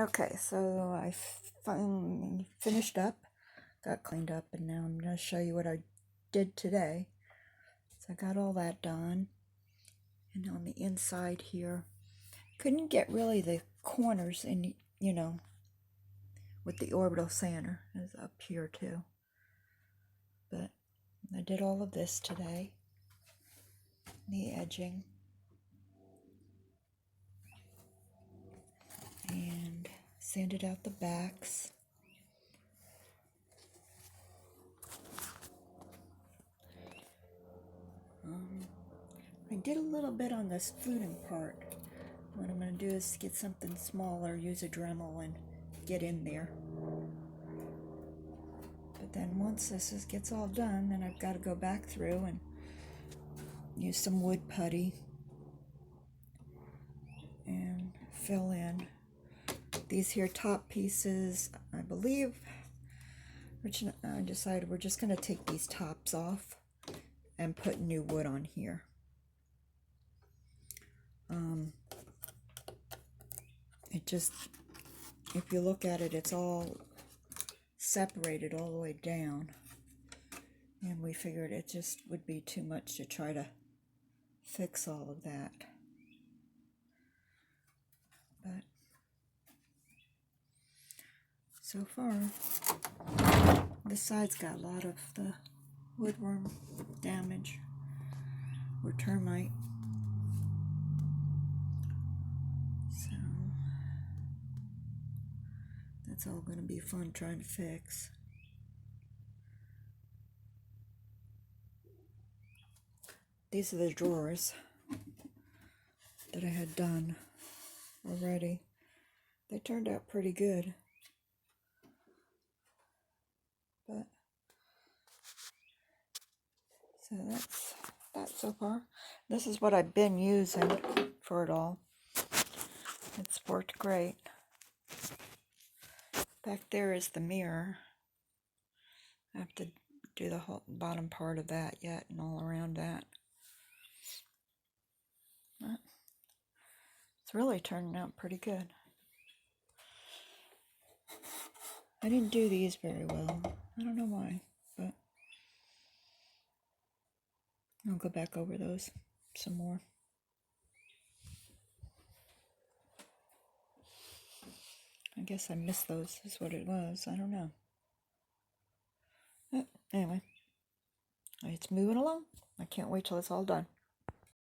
Okay, so I finally finished up, got cleaned up, and now I'm going to show you what I did today. So I got all that done, and on the inside here, couldn't get really the corners in, with the orbital sander is up here too. But I did all of this today, the edging, and sanded out the backs. I did a little bit on this footing part. What I'm going to do is get something smaller, use a Dremel, and get in there. But then once this gets all done, then I've got to go back through and use some wood putty and fill in these here top pieces. I believe I decided we're just going to take these tops off and put new wood on here. It just, if you look at it, it's all separated all the way down, and we figured it just would be too much to try to fix all of that. But so far, this side's got a lot of the woodworm damage or termite. So that's all going to be fun trying to fix. These are the drawers that I had done already. They turned out pretty good. But so that's that so far. This is what I've been using for it all. It's worked great. Back there is the mirror. I have to do the whole bottom part of that yet and all around that. But it's really turning out pretty good. I didn't do these very well. I don't know why, but I'll go back over those some more. I guess I missed those, is what it was. I don't know. But anyway, it's moving along. I can't wait till it's all done.